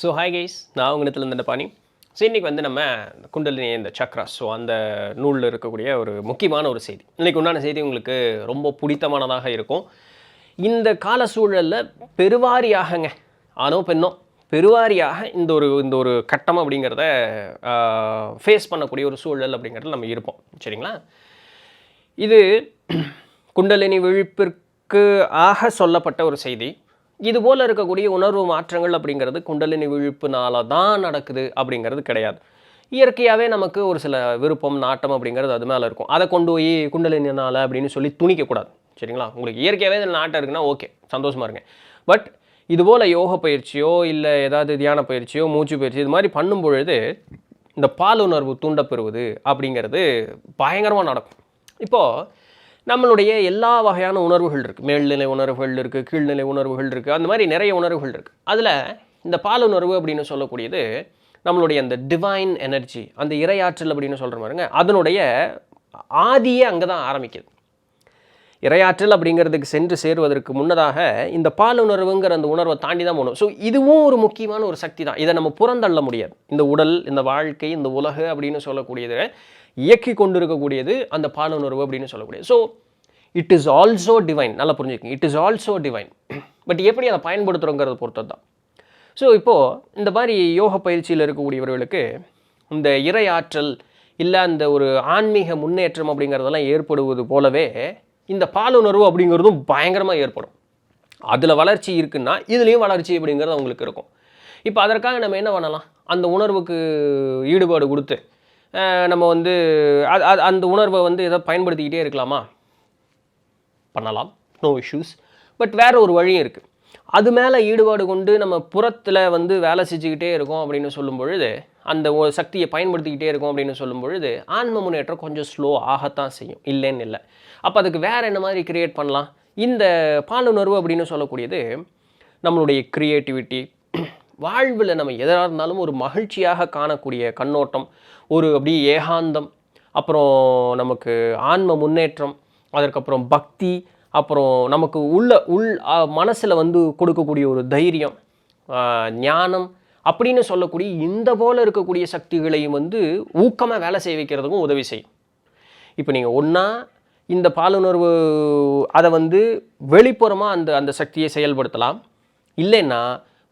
So hi guys, நான் உங்களிடத்துல இந்த பாணி. ஸோ இன்றைக்கி வந்து நம்ம குண்டலினி இந்த சக்ராஸ், ஸோ அந்த நூலில் இருக்கக்கூடிய ஒரு முக்கியமான ஒரு செய்தி. இன்றைக்கி உண்டான செய்தி உங்களுக்கு ரொம்ப பிடித்தமானதாக இருக்கும். இந்த கால சூழலில் பெருவாரியாகங்க, ஆணோ பெண்ணோ பெருவாரியாக இந்த ஒரு கட்டம் அப்படிங்கிறத ஃபேஸ் பண்ணக்கூடிய ஒரு சூழல் அப்படிங்கிறதுல நம்ம இருப்போம். சரிங்களா? இது குண்டலினி விழிப்பிற்கு ஆக சொல்லப்பட்ட ஒரு செய்தி. இதுபோல் இருக்கக்கூடிய உணர்வு மாற்றங்கள் அப்படிங்கிறது குண்டலினி விழிப்புனால தான் நடக்குது அப்படிங்கிறது கிடையாது. இயற்கையாகவே நமக்கு ஒரு சில விருப்பம், நாட்டம் அப்படிங்கிறது அது மேலே இருக்கும். அதை கொண்டு போய் குண்டலினினால் அப்படின்னு சொல்லி துணிக்கக்கூடாது. சரிங்களா? உங்களுக்கு இயற்கையாகவே இதில் நாட்டம் இருக்குன்னா ஓகே, சந்தோஷமாக இருங்க. பட் இதுபோல் யோக பயிற்சியோ இல்லை ஏதாவது தியான பயிற்சியோ மூச்சு பயிற்சி இது மாதிரி பண்ணும் பொழுது இந்த பாலுணர்வு தூண்டப்பெறுவது அப்படிங்கிறது பயங்கரமாக நடக்கும். இப்போது நம்மளுடைய எல்லா வகையான உணர்வுகள் இருக்குது. மேல்நிலை உணர்வுகள் இருக்குது, கீழ்நிலை உணர்வுகள் இருக்குது, அந்த மாதிரி நிறைய உணர்வுகள் இருக்குது. அதில் இந்த பாலுணர்வு அப்படின்னு சொல்லக்கூடியது நம்மளுடைய அந்த டிவைன் எனர்ஜி, அந்த இறையாற்றல் அப்படின்னு சொல்கிற மாதிரிங்க, அதனுடைய ஆதியே அங்கே தான் ஆரம்பிக்குது. இறையாற்றல் அப்படிங்கிறதுக்கு சென்று சேருவதற்கு முன்னதாக இந்த பாலுணர்வுங்கிற அந்த உணர்வை தாண்டி தான் போகணும். ஸோ இதுவும் ஒரு முக்கியமான ஒரு சக்தி தான். இதை நம்ம புறந்தள்ள முடியாது. இந்த உடல், இந்த வாழ்க்கை, இந்த உலகு அப்படின்னு சொல்லக்கூடியது இயக்கி கொண்டு இருக்கக்கூடியது அந்த பாலுணர்வு அப்படின்னு சொல்லக்கூடியது. So it is also divine. நல்லா புரிஞ்சுக்கங்க, it is also divine. But எப்படி அதை பயன்படுத்துகிறோங்கிறத பொறுத்தது தான். ஸோ இப்போது இந்த மாதிரி யோக பயிற்சியில் இருக்கக்கூடியவர்களுக்கு இந்த இறை ஆற்றல் இல்லை அந்த ஒரு ஆன்மீக முன்னேற்றம் அப்படிங்கிறதெல்லாம் ஏற்படுவது போலவே இந்த பாலுணர்வு அப்படிங்கிறதும் பயங்கரமாக ஏற்படும். அதில் வளர்ச்சி இருக்குன்னா இதுலேயும் வளர்ச்சி அப்படிங்கிறது அவங்களுக்கு இருக்கும். இப்போ அதற்காக நம்ம என்ன பண்ணலாம்? அந்த உணர்வுக்கு ஈடுபாடு கொடுத்து நம்ம வந்து அந்த உணர்வை வந்து எதை பயன்படுத்திக்கிட்டே இருக்கலாமா? பண்ணலாம், நோ இஷ்யூஸ். பட் வேறு ஒரு வழியும் இருக்குது. அது மேலே ஈடுபாடு கொண்டு நம்ம புறத்தில் வந்து வேலை செஞ்சுக்கிட்டே இருக்கோம் அப்படின்னு சொல்லும் பொழுது, அந்த சக்தியை பயன்படுத்திக்கிட்டே இருக்கோம் அப்படின்னு சொல்லும் பொழுது ஆன்ம முன்னேற்றம் கொஞ்சம் ஸ்லோ ஆகத்தான் செய்யும், இல்லைன்னு இல்லை. அப்போ அதுக்கு வேறு என்ன மாதிரி கிரியேட் பண்ணலாம்? இந்த பாலுணர்வு அப்படின்னு சொல்லக்கூடியது நம்மளுடைய க்ரியேட்டிவிட்டி, வாழ்வில் நம்ம எதாக இருந்தாலும் ஒரு மகிழ்ச்சியாக காணக்கூடிய கண்ணோட்டம், ஒரு அப்படி ஏகாந்தம், அப்புறம் நமக்கு ஆன்ம முன்னேற்றம், அதற்கப்புறம் பக்தி, அப்புறம் நமக்கு மனசில் வந்து கொடுக்கக்கூடிய ஒரு தைரியம், ஞானம் அப்படின்னு சொல்லக்கூடிய இந்த போல் இருக்கக்கூடிய சக்திகளையும் வந்து ஊக்கமாக வேலை செய்ய வைக்கிறதுக்கும் உதவி செய்யும். இப்போ நீங்கள் ஒன்றா இந்த பாலுணர்வு அதை வந்து வெளிப்புறமாக அந்த சக்தியை செயல்படுத்தலாம், இல்லைன்னா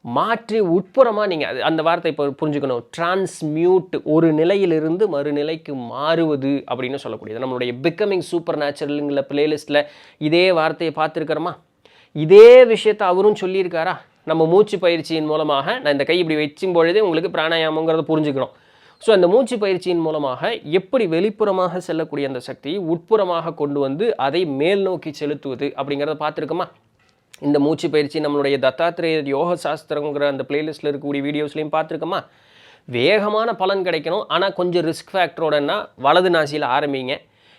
மாற்றி உட்புறமாக நீங்கள் அந்த வார்த்தை இப்போ புரிஞ்சுக்கணும். டிரான்ஸ்மியூட், ஒரு நிலையிலிருந்து மறுநிலைக்கு மாறுவது அப்படின்னு சொல்லக்கூடியது. நம்மளுடைய பிகமிங் சூப்பர் நேச்சுரலுங்கிற பிளேலிஸ்ட்டில் இதே வார்த்தையை பார்த்துருக்கிறோமா? இதே விஷயத்தை அவரும் சொல்லியிருக்காரா? நம்ம மூச்சு பயிற்சியின் மூலமாக, நான் இந்த கை இப்படி வச்சும் பொழுதே உங்களுக்கு பிராணாயாமங்கிறத புரிஞ்சுக்கணும். ஸோ அந்த மூச்சு பயிற்சியின் மூலமாக எப்படி வெளிப்புறமாக செல்லக்கூடிய அந்த சக்தியை உட்புறமாக கொண்டு வந்து அதை மேல் நோக்கி செலுத்துவது அப்படிங்கிறத பார்த்துருக்கோமா? இந்த மூச்சு பயிற்சி நம்மளுடைய தத்தாத்திரேய யோக சாஸ்திரங்கிற அந்த பிளேலிஸ்ட்டில் இருக்கக்கூடிய வீடியோஸ்லையும் பார்த்துருக்கோமா? வேகமான பலன் கிடைக்கணும், ஆனால் கொஞ்சம் ரிஸ்க் ஃபேக்டரோடனா வலது நாசியில் ஆரம்பிங்க.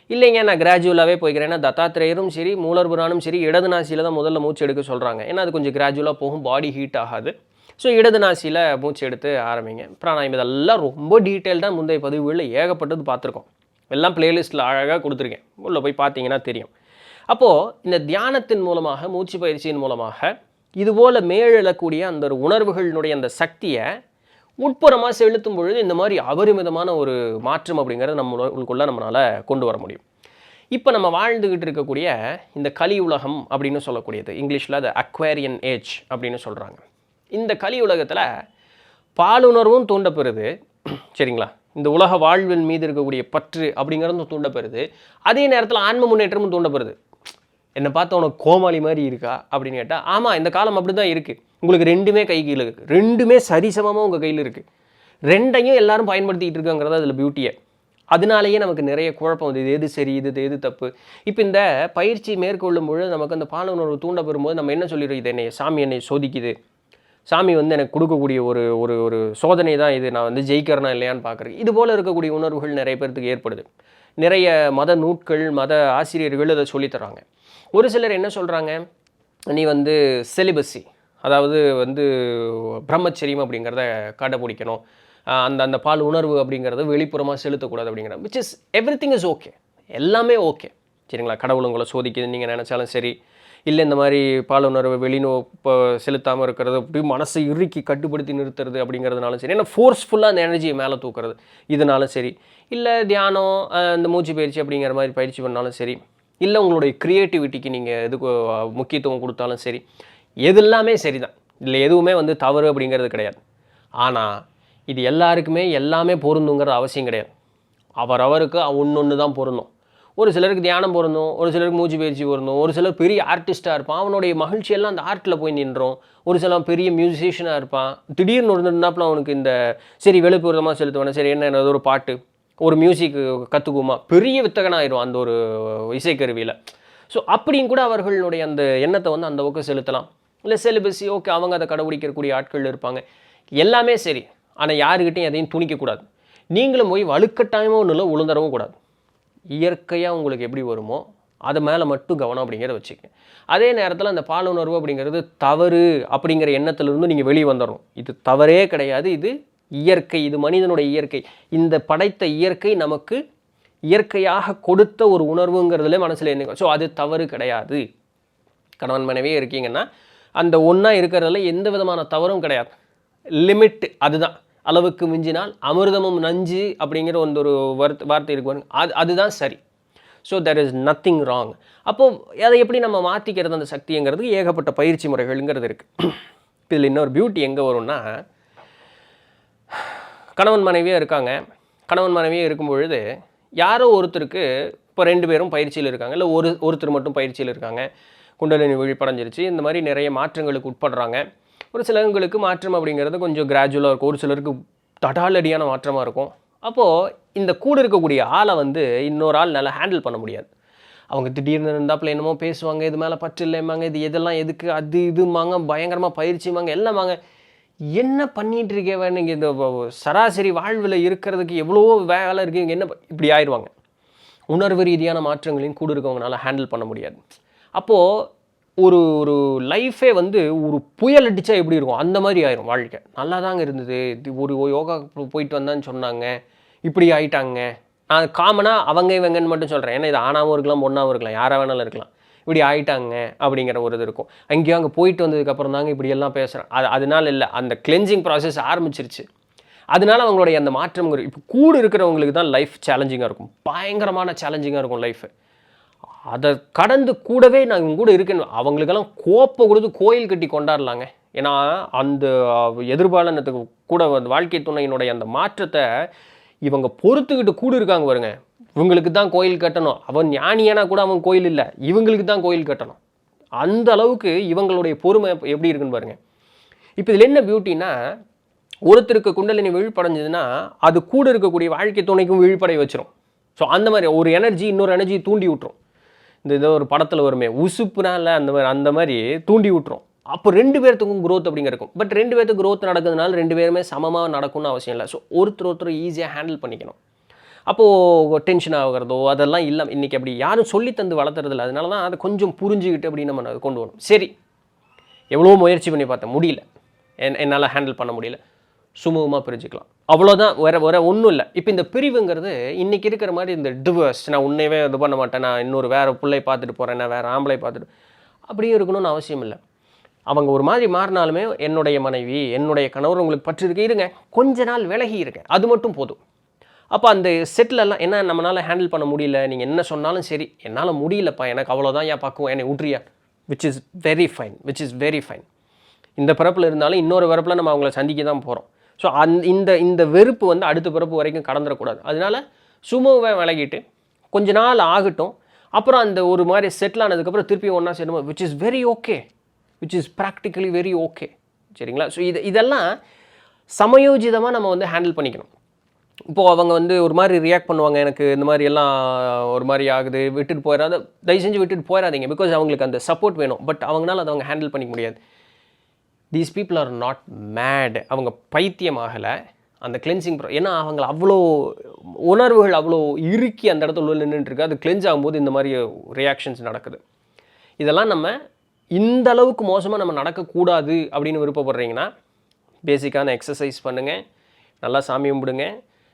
இல்லைங்க நான் கிராஜுவலாகவே போய்க்கிறேன்னா தத்தாத்திரேயரும் சரி மூலர் புராணும் சரி இடது நாசியில் தான் முதல்ல மூச்சு எடுக்க சொல்கிறாங்க. ஏன்னா அது கொஞ்சம் கிராஜுவலாக போகும், பாடி ஹீட் ஆகாது. ஸோ இடது நாசியில் மூச்சு எடுத்து ஆரம்பிங்க. பிராணாயம் இதெல்லாம் ரொம்ப டீட்டெயில்டாக முந்தைய பதிவுகளில் ஏகப்பட்டது பார்த்துருக்கோம். எல்லாம் பிளேலிஸ்ட்டில் அழகாக கொடுத்துருக்கேன், உள்ளே போய் பார்த்தீங்கன்னா தெரியும். அப்போது இந்த தியானத்தின் மூலமாக, மூச்சு பயிற்சியின் மூலமாக இதுபோல் மேலெழக்கூடிய அந்த உணர்வுகளினுடைய அந்த சக்தியை உட்புறமாக செலுத்தும் பொழுது இந்த மாதிரி அபரிமிதமான ஒரு மாற்றம் அப்படிங்கிறத நம்மளுக்குள்ளே நம்மளால் கொண்டு வர முடியும். இப்போ நம்ம வாழ்ந்துக்கிட்டு இருக்கக்கூடிய இந்த கலி உலகம் அப்படின்னு சொல்லக்கூடியது, இங்கிலீஷில் அது அக்வேரியன் ஏஜ் அப்படின்னு சொல்கிறாங்க. இந்த கலி உலகத்தில் பாலுணர்வும் தூண்டப்பெறுது. சரிங்களா? இந்த உலக வாழ்வின் மீது இருக்கக்கூடிய பற்று அப்படிங்கிறதும் தூண்டப்பெறுது. அதே நேரத்தில் ஆன்ம முன்னேற்றமும் தூண்டப்பெறுது. என்னை பார்த்தா உனக்கு கோமாளி மாதிரி இருக்கா அப்படின்னு கேட்டால், ஆமாம் இந்த காலம் அப்படி தான் இருக்குது. உங்களுக்கு ரெண்டுமே கை கீழே இருக்குது, ரெண்டுமே சரிசமமாக உங்கள் கையில் இருக்குது, ரெண்டையும் எல்லாரும் பயன்படுத்திக்கிட்டு இருக்காங்கிறது அதில் பியூட்டியை. அதனாலேயே நமக்கு நிறைய குழப்பம் வந்து இது எது சரி, இது எது தப்பு. இப்போ இந்த பயிற்சி மேற்கொள்ளும் பொழுது நமக்கு அந்த பாலுணர்வு தூண்ட பெறும்போது நம்ம என்ன சொல்லிடுறோம்? இது சாமி என்னை சோதிக்குது, சாமி வந்து எனக்கு கொடுக்கக்கூடிய ஒரு ஒரு ஒரு சோதனை தான் இது, நான் வந்து ஜெயிக்கிறேனா இல்லையான்னு பார்க்குறேன். இது போல் இருக்கக்கூடிய உணர்வுகள் நிறைய பேர்த்துக்கு ஏற்படுது. நிறைய மத நூட்கள், மத ஆசிரியர்கள் அதை சொல்லித்தராங்க. ஒரு சிலர் என்ன சொல்கிறாங்க? நீ வந்து செலிபஸி, அதாவது வந்து பிரம்மச்சரியம் அப்படிங்கிறத கடைப்பிடிக்கணும், அந்த பால் உணர்வு அப்படிங்கிறத வெளிப்புறமாக செலுத்தக்கூடாது அப்படிங்கிற, which is every thing is okay, எல்லாமே ஓகே. சரிங்களா? கடவுள் உங்களை சோதிக்குது நீங்கள் நினச்சாலும் சரி, இல்லை இந்த மாதிரி பாலுணர்வை இப்போ செலுத்தாமல் இருக்கிறது, அப்படி மனசை இறுக்கி கட்டுப்படுத்தி நிறுத்துறது அப்படிங்கிறதுனாலும் சரி, ஏன்னா ஃபோர்ஸ்ஃபுல்லாக அந்த எனர்ஜியை மேலே தூக்குறது இதனாலும் சரி, இல்லை தியானம் இந்த மூச்சு பயிற்சி அப்படிங்கிற மாதிரி பயிற்சி பண்ணாலும் சரி, இல்லை உங்களுடைய க்ரியேட்டிவிட்டிக்கு நீங்கள் எதுக்கு முக்கியத்துவம் கொடுத்தாலும் சரி, எது சரி தான். இதில் எதுவுமே வந்து தவறு அப்படிங்கிறது கிடையாது. ஆனால் இது எல்லாருக்குமே எல்லாமே பொருந்துங்கிற அவசியம் கிடையாது. அவரவருக்கு ஒன்று தான் பொருந்தும். ஒரு சிலருக்கு தியானம் பொருந்தும், ஒரு சிலருக்கு மூச்சு பயிற்சி பொருந்தும், ஒரு சிலர் பெரிய ஆர்டிஸ்ட்டாக இருப்பான், அவனுடைய மகிழ்ச்சியெல்லாம் அந்த ஆர்ட்டில் போய் நின்றோம். ஒரு சிலர் பெரிய மியூசிஷியனாக இருப்பான், திடீர்னு இருந்தாப்புல அவனுக்கு இந்த சரி விழுப்புரமாக செலுத்துவானே, சரி என்ன ஒரு பாட்டு ஒரு மியூசிக் கற்றுக்குமா, பெரிய வித்தகனாகிடும் அந்த ஒரு இசைக்கருவியில். ஸோ அப்படியும் கூட அவர்களுடைய அந்த எண்ணத்தை வந்து அந்த பக்கம் செலுத்தலாம். இல்லை செலிபஸி ஓகே, அவங்க அதை கடைபிடிக்கக்கூடிய ஆட்கள் இருப்பாங்க. எல்லாமே சரி, ஆனால் யாருக்கிட்டையும் எதையும் துணிக்கக்கூடாது. நீங்களும் போய் வலுக்கட்டாயமாக ஒன்றும் இல்லை, உளுந்தரவும் கூடாது. இயற்கையாக உங்களுக்கு எப்படி வருமோ அது மேலே மட்டும் கவனம் அப்படிங்கிறத வச்சுக்கங்க. அதே நேரத்தில் அந்த பாலுணர்வு அப்படிங்கிறது தவறு அப்படிங்கிற எண்ணத்திலிருந்து நீங்கள் வெளியே வந்துடணும். இது தவறே கிடையாது, இது இயற்கை, இது மனிதனுடைய இயற்கை. இந்த படைத்த இயற்கை நமக்கு இயற்கையாக கொடுத்த ஒரு உணர்வுங்கிறதுல மனசில் என்ன, ஸோ அது தவறு கிடையாது. கணவன் மனைவியே இருக்கீங்கன்னா அந்த ஒன்றா இருக்கிறதுல எந்த விதமான தவறும் கிடையாது. லிமிட் அதுதான். அளவுக்கு மிஞ்சினால் அமிர்தமும் நஞ்சு அப்படிங்கிற ஒரு வார்த்தை இருக்கு, அதுதான் சரி. So there is nothing wrong. அப்போது அதை எப்படி நம்ம மாற்றிக்கிறது அந்த சக்திங்கிறது ஏகப்பட்ட பயிற்சி முறைகள்ங்கிறது இருக்குது. இதில் இன்னொரு பியூட்டி எங்கே வரும்னா, கணவன் மனைவியாக இருக்காங்க. கணவன் மனைவியாக இருக்கும் பொழுது யாரோ ஒருத்தருக்கு இப்போ 2 பேரும் பயிற்சியில் இருக்காங்க, இல்லை ஒருத்தர் மட்டும் பயிற்சியில் இருக்காங்க, குண்டலினி விழிப்படைஞ்சிருச்சு, இந்த மாதிரி நிறைய மாற்றங்களுக்கு உட்படுறாங்க. ஒரு சிலங்களுக்கு மாற்றம் அப்படிங்கிறது கொஞ்சம் கிராஜுவலாக இருக்கும், ஒரு சிலருக்கு தடாலடியான மாற்றமாக இருக்கும். அப்போது இந்த கூட இருக்கக்கூடிய ஆளை வந்து இன்னொரு ஆள் நல்லா ஹேண்டில் பண்ண முடியாது. அவங்க திடீர்னு இருந்தாப்புல என்னமோ பேசுவாங்க, இது மேலே பற்று இல்லைம்பாங்க, இது எதெல்லாம் எதுக்கு அது இதுமாங்க, பயங்கரமாக பயிற்சிமாங்க, எல்லாமாங்க. என்ன பண்ணிகிட்டு இருக்கேன் நீங்கள், இந்த சராசரி வாழ்வில் இருக்கிறதுக்கு எவ்வளவோ வேலை இருக்குது, என்ன இப்படி ஆயிடுவாங்க. உணர்வு ரீதியான மாற்றங்களையும் கூட இருக்கவங்கனால ஹேண்டில் பண்ண முடியாது. அப்போது ஒரு ஒரு லைஃபே வந்து ஒரு புயல் அடித்தா எப்படி இருக்கும் அந்த மாதிரி ஆயிரும் வாழ்க்கை. நல்லா தாங்க இருந்தது, ஒரு யோகா போயிட்டு வந்தான்னு சொன்னாங்க, இப்படி ஆயிட்டாங்க. நான் காமனாக அவங்க இவங்கன்னு மட்டும் சொல்கிறேன், ஏன்னா இது ஆணாவும் இருக்கலாம் பொண்ணாகவும் இருக்கலாம், யாராக வேணாலும் இருக்கலாம். இப்படி ஆயிட்டாங்க அப்படிங்கிற ஒரு இது இருக்கும். அங்கேயும் அங்கே போயிட்டு வந்ததுக்கப்புறம் தாங்க இப்படியெல்லாம் பேசுகிறேன். அதனால இல்லை, அந்த கிளென்சிங் ப்ராசஸ் ஆரம்பிச்சிருச்சு. அதனால அவங்களுடைய அந்த மாற்றம் இப்போ கூட இருக்கிறவங்களுக்கு தான் லைஃப் சேலஞ்சிங்காக இருக்கும், பயங்கரமான சேலஞ்சிங்காக இருக்கும் லைஃபு. அதை கடந்து கூடவே நான் இவங்க கூட இருக்கேன்னு அவங்களுக்கெல்லாம் கோப்பை கொடுத்து கோயில் கட்டி கொண்டாடலாங்க. ஏன்னா அந்த எதிர்பாலனத்துக்கு கூட வாழ்க்கை துணையினுடைய அந்த மாற்றத்தை இவங்க பொறுத்துக்கிட்டு கூட இருக்காங்க பாருங்க. இவங்களுக்கு தான் கோயில் கட்டணும், அவன் ஞானியானா கூட அவன் கோயில் இல்லை, இவங்களுக்கு தான் கோயில் கட்டணும். அந்த அளவுக்கு இவங்களுடைய பொறுமை எப்படி இருக்குன்னு பாருங்க. இப்போ இதில் என்ன பியூட்டின்னா, ஒருத்தருக்கு குண்டலினி விழிப்படைஞ்சதுன்னா அது கூட இருக்கக்கூடிய வாழ்க்கை துணைக்கும் விழிப்படை வச்சிரும். ஸோ அந்த மாதிரி ஒரு எனர்ஜி இன்னொரு எனர்ஜியை தூண்டி விட்டுரும். இந்த ஏதோ ஒரு படத்தில் வருமே உசுப்புனால அந்த மாதிரி தூண்டி விட்டுரும். அப்போ 2 பேர்த்துக்கும் க்ரோத் அப்படிங்க இருக்கும். பட் 2 பேர்த்துக்கு க்ரோத் நடக்கிறதுனால 2 பேருமே சமமாக நடக்கும்னு அவசியம் இல்லை. ஸோ ஒருத்தர் ஈஸியாக ஹேண்டில் பண்ணிக்கணும். அப்போது டென்ஷன் ஆகிறதோ அதெல்லாம் இல்லாமல் இன்றைக்கி அப்படி யாரும் சொல்லி தந்து வளர்த்துறதில்ல. அதனால தான் அதை கொஞ்சம் புரிஞ்சுக்கிட்டு அப்படின்னு நம்ம கொண்டு வரணும். சரி, எவ்வளோ முயற்சி பண்ணி பார்த்தேன், முடியல, என்னால் ஹேண்டில் பண்ண முடியல, சுமூகமாக பிரிஞ்சுக்கலாம், அவ்வளோதான், வேற ஒன்றும் இல்லை. இப்போ இந்த பிரிவுங்கிறது இன்றைக்கி இருக்கிற மாதிரி இந்த டிவர்ஸ், நான் உன்னையவே இது பண்ண மாட்டேன், நான் இன்னொரு வேறு பிள்ளை பார்த்துட்டு போகிறேன், நான் வேறு ஆம்பளை பார்த்துட்டு அப்படியே இருக்கணும்னு அவசியம் இல்லை. அவங்க ஒரு மாதிரி மாறினாலுமே என்னுடைய மனைவி என்னுடைய கணவர் உங்களுக்கு பற்றிருக்கு, இருங்க, கொஞ்ச நாள் விலகி இருக்கேன், அது மட்டும் போதும். அப்போ அந்த செட்டிலெல்லாம் என்ன நம்மளால் ஹேண்டில் பண்ண முடியல, நீங்கள் என்ன சொன்னாலும் சரி, என்னால் முடியலப்பா, எனக்கு அவ்வளோதான் ஏன் பார்க்குவோம், என்னை விட்றியா, விச் இஸ் வெரி ஃபைன். இந்த பிறப்பில் இருந்தாலும் இன்னொரு பிறப்பில் நம்ம அவங்கள சந்திக்க தான் போகிறோம். ஸோ இந்த வெறுப்பு வந்து அடுத்த பிறப்பு வரைக்கும் கடந்துடக்கூடாது. அதனால சுமூகமாக விலகிட்டு கொஞ்ச நாள் ஆகட்டும். அப்புறம் அந்த ஒரு மாதிரி செட்டில் ஆனதுக்கப்புறம் திருப்பி ஒன்றா சேரும்போது which is very okay, which is practically very okay. சரிங்களா? ஸோ இதெல்லாம் சமயோஜிதமாக நம்ம வந்து ஹேண்டில் பண்ணிக்கணும். இப்போது அவங்க வந்து ஒரு மாதிரி ரியாக்ட் பண்ணுவாங்க, எனக்கு இந்த மாதிரி எல்லாம் ஒரு மாதிரி ஆகுது, விட்டுட்டு போயிடாத, தயவு செஞ்சு விட்டுட்டு போயிடாதீங்க. பிகாஸ் அவங்களுக்கு அந்த சப்போர்ட் வேணும். பட் அவங்களால அதை அவங்க ஹேண்டில் பண்ணிக்க முடியாது. These people are not mat. அவங்க பைத்தியம் ஆகலை. அந்த கிளென்சிங் ஏன்னா அவங்கள அவ்வளோ உணர்வுகள் அவ்வளோ இறுக்கி அந்த இடத்துல நின்றுட்டுருக்கு. அது கிளென்ஸ் ஆகும்போது இந்த மாதிரி ரியாக்ஷன்ஸ் நடக்குது. இதெல்லாம் நம்ம இந்த அளவுக்கு மோசமாக நம்ம நடக்கக்கூடாது அப்படின்னு விருப்பப்படுறீங்கன்னா பேசிக்கான எக்ஸசைஸ் பண்ணுங்கள், நல்லா சாமி கும்பிடுங்க,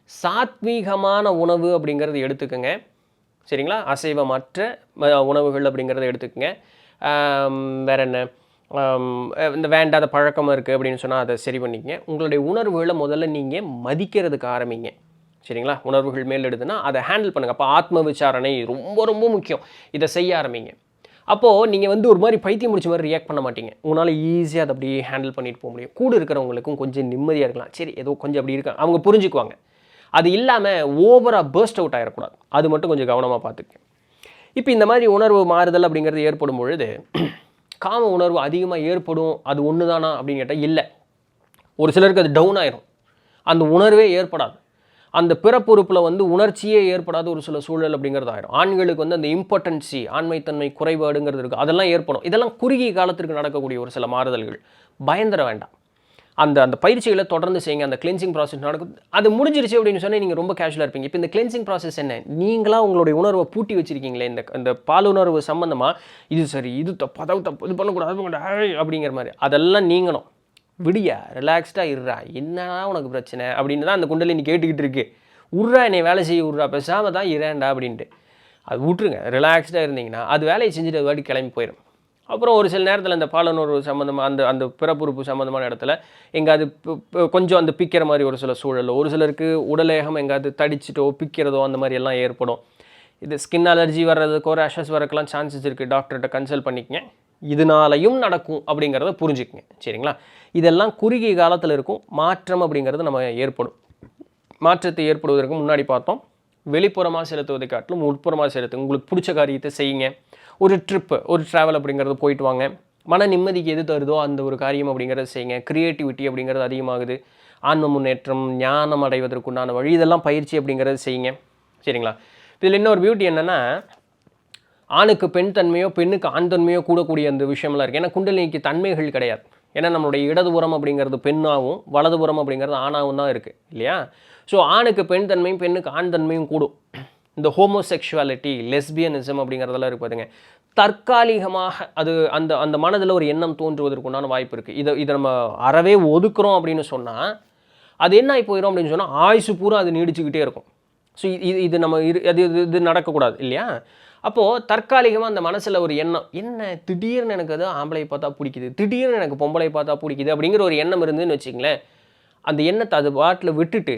சாத்வீகமான உணவு அப்படிங்கிறது எடுத்துக்கோங்க. சரிங்களா? அசைவமற்ற உணவுகள் அப்படிங்கிறத எடுத்துக்கோங்க. வேறு என்ன, இந்த வேண்டாத பழக்கம் இருக்குது அப்படின்னு சொன்னால் அதை சரி பண்ணிக்கங்க. உங்களுடைய உணர்வுகளை முதல்ல நீங்கள் மதிக்கிறதுக்கு ஆரம்பிங்க. சரிங்களா? உணர்வுகள் மேலெடுதுன்னா அதை ஹேண்டில் பண்ணுங்கள். அப்போ ஆத்ம விசாரணை ரொம்ப ரொம்ப முக்கியம். இதை செய்ய ஆரம்பிங்க. அப்போது நீங்கள் வந்து ஒரு மாதிரி பைத்தியம் முடிச்ச மாதிரி ரியாக்ட் பண்ண மாட்டீங்க. உங்களால் ஈஸியாக அதை அப்படியே ஹேண்டில் பண்ணிட்டு போக முடியும். கூட இருக்கிறவங்களுக்கும் கொஞ்சம் நிம்மதியாக இருக்கலாம். சரி ஏதோ கொஞ்சம் அப்படி இருக்காங்க, அவங்க புரிஞ்சுக்குவாங்க. அது இல்லாமல் ஓவராக பர்ஸ்ட் அவுட் ஆகிடக்கூடாது. அது மட்டும் கொஞ்சம் கவனமாக பார்த்துக்கங்க. இப்போ இந்த மாதிரி உணர்வு மாறுதல் அப்படிங்கிறது ஏற்படும் பொழுது காம உணர்வு அதிகமாக ஏற்படும். அது ஒன்று தானா அப்படின்னு கேட்டால் இல்லை. ஒரு சிலருக்கு அது டவுன் ஆயிரும். அந்த உணர்வே ஏற்படாது. அந்த பிறப்புறுப்பில் வந்து உணர்ச்சியே ஏற்படாத ஒரு சில சூழல் அப்படிங்கிறது ஆயிரும். ஆண்களுக்கு வந்து அந்த இம்பார்ட்டன்சி, ஆண்மைத்தன்மை குறைபாடுங்கிறது இருக்குது. அதெல்லாம் ஏற்படும். இதெல்லாம் குறுகிய காலத்திற்கு நடக்கக்கூடிய ஒரு சில மாறுதல்கள். பயந்துட வேண்டாம். அந்த பயிற்சிகளை தொடர்ந்து செய்யுங்க. அந்த கிளென்சிங் ப்ராசஸ் நடக்கும். அது முடிஞ்சிருச்சு அப்படின்னு சொன்னால் நீங்கள் ரொம்ப கேஷுவலாக இருப்பீங்க. இப்போ இந்த கிளென்சிங் ப்ராசஸ் என்ன? நீங்களாக உங்களுடைய உணர்வை பூட்டி வச்சிருக்கீங்களே, இந்த பாலுணர்வு சம்மந்தமாக இது சரி, இது தப்பு, அதாவது தப்பு, இது பண்ணக்கூடாது அப்படிங்கிற மாதிரி அதெல்லாம் நீங்கணும். விடியா, ரிலாக்ஸ்டாக இருறா, என்னடா உனக்கு பிரச்சனை அப்படின்னு தான் அந்த குண்டலினி கேட்டுக்கிட்டு இருக்கு. உர்றா, என்னை வேலை செய்ய விட்றா, பேசாமல் தான் இரேண்டா அப்படின்ட்டு அது விட்ருங்க. ரிலாக்ஸ்டாக இருந்தீங்கன்னா அது வேலையை செஞ்சுட்டு அது வாட்டி கிளம்பி போயிடும். அப்புறம் ஒரு சில நேரத்தில் இந்த பாலுணர்வு சம்மந்தமாக அந்த பிறப்புறுப்பு சம்மந்தமான இடத்துல எங்காவது கொஞ்சம் அந்த பிக்கிற மாதிரி ஒரு சில சூழல், ஒரு சிலருக்கு உடலேகம் எங்காவது தடிச்சிட்டோ பிக்கிறதோ அந்த மாதிரி எல்லாம் ஏற்படும். இது ஸ்கின் அலர்ஜி வர்றதுக்கோ ரேஷஸ் வரக்கெல்லாம் சான்சஸ் இருக்குது. டாக்டர்கிட்ட கன்சல்ட் பண்ணிக்கங்க. இதனாலையும் நடக்கும் அப்படிங்கிறத புரிஞ்சுக்குங்க. சரிங்களா? இதெல்லாம் குறுகிய காலத்தில் இருக்கும். மாற்றம் அப்படிங்கிறது நம்ம ஏற்படும். மாற்றத்தை ஏற்படுவதற்கு முன்னாடி பார்த்தோம், வெளிப்புறமாக செலுத்துவதை காட்டிலும் உட்புறமாக செலுத்து. உங்களுக்கு பிடிச்ச காரியத்தை செய்யுங்க. ஒரு ட்ரிப்பு, ஒரு ட்ராவல் அப்படிங்கிறது போயிட்டு வாங்க. மன நிம்மதிக்கு எது தருதோ அந்த ஒரு காரியம் அப்படிங்கிறத செய்யுங்க. க்ரியேட்டிவிட்டி அப்படிங்கிறது அதிகமாகுது. ஆன்ம முன்னேற்றம், ஞானம் அடைவதற்குண்டான வழி, இதெல்லாம் பயிற்சி அப்படிங்கிறது செய்யுங்க. சரிங்களா? இதில் இன்னொரு பியூட்டி என்னென்னா, ஆணுக்கு பெண் தன்மையோ பெண்ணுக்கு ஆண் தன்மையோ கூடக்கூடிய அந்த விஷயம்லாம் இருக்குது. ஏன்னா குண்டலினிக்கு தன்மைகள் கிடையாது. ஏன்னா நம்மளுடைய இடதுபுறம் அப்படிங்கிறது பெண்ணாகவும் வலதுபுறம் அப்படிங்கிறது ஆணாகவும் தான் இருக்குது இல்லையா? ஸோ ஆணுக்கு பெண் தன்மையும் பெண்ணுக்கு ஆண் தன்மையும் கூடும். இந்த ஹோமோசெக்ஷுவாலிட்டி, லெஸ்பியனிசம் அப்படிங்கிறதெல்லாம் இருக்குது பாருங்க. தற்காலிகமாக அது அந்த அந்த மனதில் ஒரு எண்ணம் தோன்றுவதற்குண்டான வாய்ப்பு இருக்குது. இதை நம்ம அறவே ஒதுக்குறோம் அப்படின்னு சொன்னால் அது என்ன ஆகி போயிடும் அப்படின்னு சொன்னால் ஆயுசு பூரா அது நீடிச்சுக்கிட்டே இருக்கும். ஸோ இது நம்ம இது நடக்கக்கூடாது இல்லையா? அப்போது தற்காலிகமாக அந்த மனசில் ஒரு எண்ணம், என்ன திடீர்னு எனக்கு அது ஆம்பளை பார்த்தா பிடிக்குது, திடீர்னு எனக்கு பொம்பளை பார்த்தா பிடிக்குது அப்படிங்கிற ஒரு எண்ணம் இருந்துன்னு வச்சுங்களேன். அந்த எண்ணத்தை அது பாட்டில் விட்டுட்டு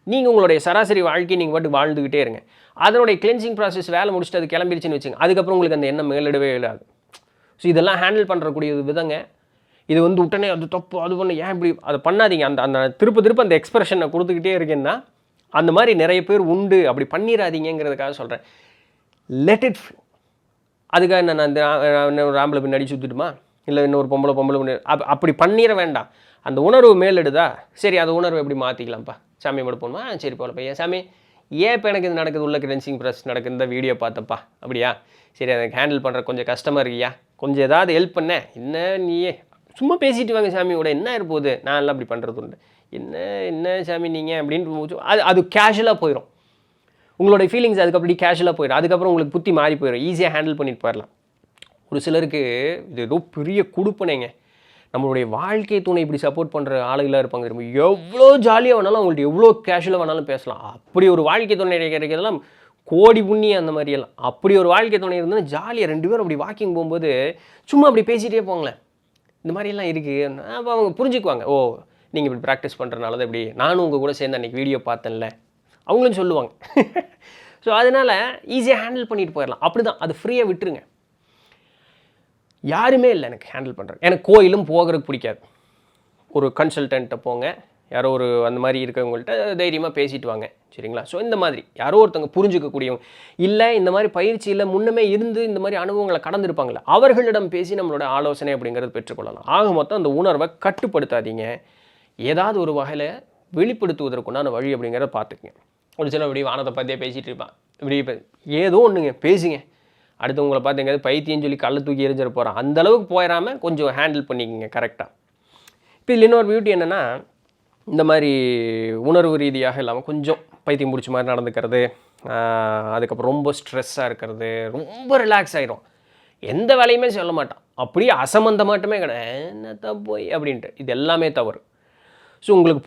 நீங்கள் உங்களுடைய சராசரி வாழ்க்கையை நீங்கள் பாட்டு வாழ்ந்துக்கிட்டே இருங்க. அதனுடைய கிளென்சிங் ப்ராசஸ் வேலை முடிச்சுட்டு அது கிளம்பிடுச்சுன்னு வச்சுங்க. அதுக்கப்புறம் உங்களுக்கு அந்த எண்ணம் மேலிடவே இல்லாது. ஸோ இதெல்லாம் ஹேண்டில் பண்ணுறக்கூடிய விதங்க. இது வந்து உடனே அது தப்பு, அது பண்ண, ஏன் இப்படி அதை பண்ணாதீங்க. அந்த திருப்ப அந்த எக்ஸ்பிரஷனை கொடுத்துக்கிட்டே இருக்கேன்னா அந்த மாதிரி நிறைய பேர் உண்டு. அப்படி பண்ணிடாதீங்கிறதுக்காக சொல்கிறேன். Let it flow. அதுக்காக நான் ஒரு ஆம்பளை பின்னாடி சுற்றிட்டுமா, இல்லை இன்னொரு பொம்பளை அப்படி பண்ணிட வேண்டாம். அந்த உணர்வு மேலெடுதா, சரி அந்த உணர்வு எப்படி மாற்றிக்கலாம்ப்பா, சாமி மட்டும் போகணுமா, சரி போகல பையன் சாமி, ஏன் இப்போ எனக்கு இது நடக்குது, உள்ள கிளென்சிங் ப்ராசஸ் நடக்குது, இந்த வீடியோ பார்த்தப்பா, அப்படியா, சரி அதை ஹேண்டில் பண்ணுற கொஞ்சம் கஷ்டமாக இருக்கியா, கொஞ்சம் ஏதாவது ஹெல்ப் பண்ண, என்ன நீயே சும்மா பேசிட்டு வாங்க சாமியோட, என்ன இருப்போகுது, நான் எல்லாம் அப்படி பண்ணுறது உண்டு, என்ன சாமி நீங்கள் அப்படின்ட்டு அது கேஷுவலாக போயிடும். உங்களுடைய ஃபீலிங்ஸ் அதுக்கு அப்படி கேஷுவலாக போயிடும். அதுக்கப்புறம் உங்களுக்கு புத்தி மாறி போயிடும். ஈஸியாக ஹேண்டில் பண்ணிட்டு போயிடலாம். ஒரு சிலருக்கு இது ஏதோ பெரிய கொடுப்பனைங்க. நம்மளுடைய வாழ்க்கை துணை இப்படி சப்போர்ட் பண்ணுற ஆளுகளாக இருப்பாங்க. எவ்வளோ ஜாலியாக வேணாலும் அவங்கள்ட்ட எவ்வளோ கேஷுவலாக வேணாலும் பேசலாம். அப்படி ஒரு வாழ்க்கை துணை கிடைக்கிறதெல்லாம் கோடி புண்ணியம். அந்த மாதிரியெல்லாம் அப்படி ஒரு வாழ்க்கை துணை இருந்தால் ஜாலியாக 2 பேரும் அப்படி வாக்கிங் போகும்போது சும்மா அப்படி பேசிகிட்டே போங்களேன். இந்த மாதிரியெல்லாம் இருக்குது. அப்போ அவங்க புரிஞ்சுக்குவாங்க, ஓ நீங்கள் இப்படி ப்ராக்டிஸ் பண்ணுறதுனால தான் இப்படி, நானும் உங்கள் கூட சேர்ந்து அன்றைக்கி வீடியோ பார்த்தேன்ல, அவங்களும் சொல்லுவாங்க. ஸோ அதனால் ஈஸியாக ஹேண்டில் பண்ணிட்டு போயிடலாம். அப்படி தான், அது ஃப்ரீயாக விட்டுருங்க. யாருமே இல்லை எனக்கு ஹேண்டில் பண்ணுறது. எனக்கு கோயிலும் போகிறதுக்கு பிடிக்காது. ஒரு கன்சல்டண்ட்டை போங்க, யாரோ ஒரு அந்த மாதிரி இருக்கவங்கள்ட்ட தைரியமாக பேசிட்டு வாங்க, சரிங்களா? ஸோ இந்த மாதிரி யாரோ ஒருத்தவங்க புரிஞ்சுக்கக்கூடியவங்க, இல்லை இந்த மாதிரி பயிற்சியில் முன்னமே இருந்து இந்த மாதிரி அனுபவங்களை கடந்திருப்பாங்களே, அவர்களிடம் பேசி நம்மளோட ஆலோசனை அப்படிங்கிறது பெற்றுக்கொள்ளலாம். ஆக மொத்தம் அந்த உணர்வை கட்டுப்படுத்தாதீங்க. ஏதாவது ஒரு வகையில் வெளிப்படுத்துவதற்குண்டான வழி அப்படிங்கிறத பார்த்துக்குங்க. ஒரு சில இப்படி வானத்தை பார்த்தியே பேசிகிட்டு இருப்பான், இப்படி ஏதோ ஒன்றுங்க பேசுங்க. அடுத்து உங்களை பார்த்து எங்கேயாவது பைத்தியன்னு சொல்லி கல்லை தூக்கி எரிஞ்சிட போகிறான், அந்தளவுக்கு போயிடாமல் கொஞ்சம் ஹேண்டில் பண்ணிக்கங்க கரெக்டாக. இப்போ இதில் இன்னொரு பியூட்டி என்னென்னா, இந்த மாதிரி உணர்வு ரீதியாக இல்லாமல் கொஞ்சம் பைத்தியம் பிடிச்ச மாதிரி நடந்துக்கிறது, அதுக்கப்புறம் ரொம்ப ஸ்ட்ரெஸ்ஸாக இருக்கிறது, ரொம்ப ரிலாக்ஸ் ஆகிடும், எந்த வேலையுமே சொல்ல மாட்டான், அப்படியே அசம்பந்தமாட்டமே கிடையாது, என்னத்த போய் அப்படின்ட்டு. இது எல்லாமே தவறு. ஸோ உங்களுக்கு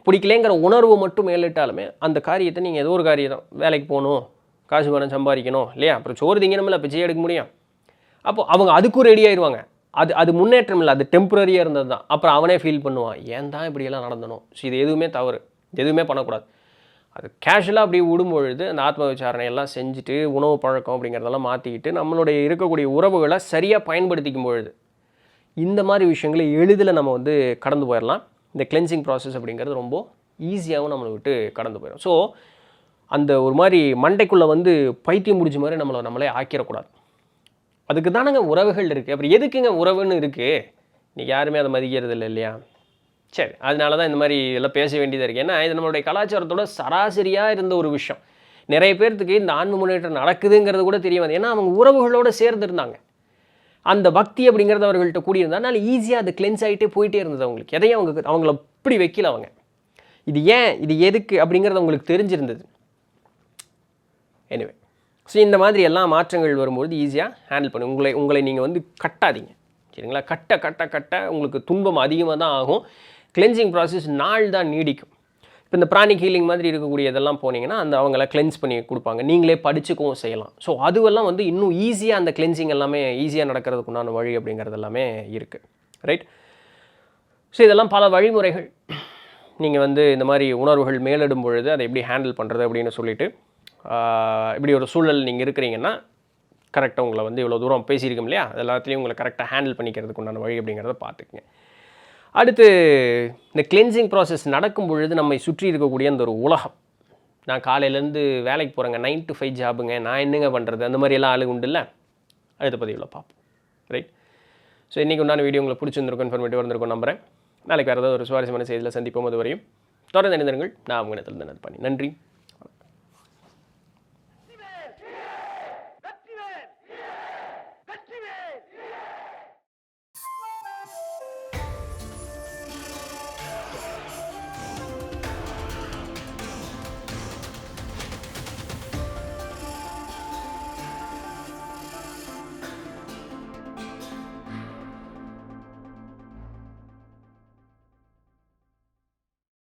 பிடிக்கலேங்கிற உணர்வு மட்டும் மேலிட்டாலுமே அந்த காரியத்தை நீங்கள் ஏதோ ஒரு காரியம் தான், வேலைக்கு போகணும், காசு பணம் சம்பாதிக்கணும் இல்லையா, அப்புறம் சோறு திங்கணுமில்ல, பிச்சை எடுக்க முடியும், அப்போ அவங்க அதுக்கும் ரெடி ஆயிடுவாங்க. அது அது முன்னேற்றம் இல்லை, அது டெம்பரரியாக இருந்தது தான். அப்புறம் அவனே ஃபீல் பண்ணுவான், ஏன் தான் இப்படியெல்லாம் நடந்தனோ. ஸோ இது எதுவுமே தவறு, எதுவுமே பண்ணக்கூடாது. அது கேஷுவலாக அப்படி விடும்பொழுது அந்த ஆத்ம விசாரணை எல்லாம் செஞ்சுட்டு உணவு பழக்கம் அப்படிங்கிறதெல்லாம் மாற்றிக்கிட்டு நம்மளுடைய இருக்கக்கூடிய உறவுகளை சரியாக பயன்படுத்திக்கும் பொழுது இந்த மாதிரி விஷயங்களை எளிதில் நம்ம வந்து கடந்து போயிடலாம். இந்த கிளென்சிங் ப்ராசஸ் அப்படிங்கிறது ரொம்ப ஈஸியாகவும் நம்மளை விட்டு கடந்து போயிடும். ஸோ அந்த ஒரு மாதிரி மண்டைக்குள்ளே வந்து பைத்தியம் முடிஞ்ச மாதிரி நம்மளே ஆக்கிடக்கூடாது. அதுக்கு தானங்க உறவுகள் இருக்குது. அப்புறம் எதுக்குங்க உறவுன்னு இருக்குது? இன்றைக்கி யாருமே அதை மதிக்கிறது இல்லை இல்லையா? சரி, அதனால தான் இந்த மாதிரி எல்லாம் பேச வேண்டியதாக இருக்குது. ஏன்னா இது நம்மளுடைய கலாச்சாரத்தோட சராசரியாக இருந்த ஒரு விஷயம். நிறைய பேர்த்துக்கு இந்த ஆன்ம முன்னேற்றம் நடக்குதுங்கிறது கூட தெரிய வந்து, ஏன்னா அவங்க உறவுகளோடு சேர்ந்துருந்தாங்க. அந்த பக்தி அப்படிங்கிறது அவர்கள்ட்ட கூடியிருந்தா, அதனால் ஈஸியாக அது கிளென்ஸ் ஆகிட்டே போயிட்டே இருந்தது அவங்களுக்கு. எதையும் அவங்கள இப்படி வைக்கல அவங்க. இது ஏன், இது எதுக்கு அப்படிங்கிறது அவங்களுக்கு தெரிஞ்சிருந்தது. எனிவே, ஸோ இந்த மாதிரி எல்லா மாற்றங்கள் வரும்போது ஈஸியாக ஹேண்டில் பண்ணி உங்களை நீங்கள் வந்து கட்டாதீங்க. சரிங்களா? கட்ட உங்களுக்கு துன்பம் அதிகமாக தான் ஆகும். கிளென்சிங் ப்ராசஸ் நாள் தான் நீடிக்கும். இப்போ இந்த பிராணிக் ஹீலிங் மாதிரி இருக்கக்கூடிய இதெல்லாம் போனீங்கன்னா அவங்கள கிளென்ஸ் பண்ணி கொடுப்பாங்க. நீங்களே படிச்சுக்கவும் செய்யலாம். ஸோ அதுவெல்லாம் வந்து இன்னும் ஈஸியாக அந்த கிளென்சிங் எல்லாமே ஈஸியாக நடக்கிறதுக்கு உண்டான வழி அப்படிங்கிறது எல்லாமே இருக்குது. ரைட்? ஸோ இதெல்லாம் பல வழிமுறைகள். நீங்கள் வந்து இந்த மாதிரி உணர்வுகள் மேலிடும் பொழுது அதை எப்படி ஹேண்டில் பண்ணுறது அப்படின்னு சொல்லிட்டு இப்படி ஒரு சூழல் நீங்கள் இருக்கிறீங்கன்னா கரெக்டாக உங்களை வந்து இவ்வளோ தூரம் பேசியிருக்கோம் இல்லையா, எல்லாத்துலேயும் உங்களை கரெக்டாக ஹேண்டில் பண்ணிக்கிறதுக்கு உண்டான வழி அப்படிங்கிறத பார்த்துக்குங்க. அடுத்து இந்த கிளென்சிங் ப்ராசஸ் நடக்கும் பொழுது நம்மை சுற்றி இருக்கக்கூடிய அந்த ஒரு உலகம், நான் காலையிலேருந்து வேலைக்கு போகிறேங்க, 9 to 5 ஜாபுங்க, நான் என்னங்க பண்ணுறது, அந்த மாதிரியெல்லாம் ஆளுங்க உண்டு இல்லை, அடுத்த பதிவில் பார்ப்போம். ரைட்? ஸோ இன்றைக்கி உண்டான வீடியோ உங்களுக்கு பிடிச்சிருந்திருக்கும், இன்ஃபர்மேட்டிவ் இருந்திருக்கும் நம்புகிறேன். நாளைக்கு வேறு ஏதாவது ஒரு சுவாரஸ்யமான செய்தியில் சந்திப்போம். அது வரையும் தொடர்ந்து இணைந்திருங்கள். நான் உங்கள் இடத்துல நன்றி.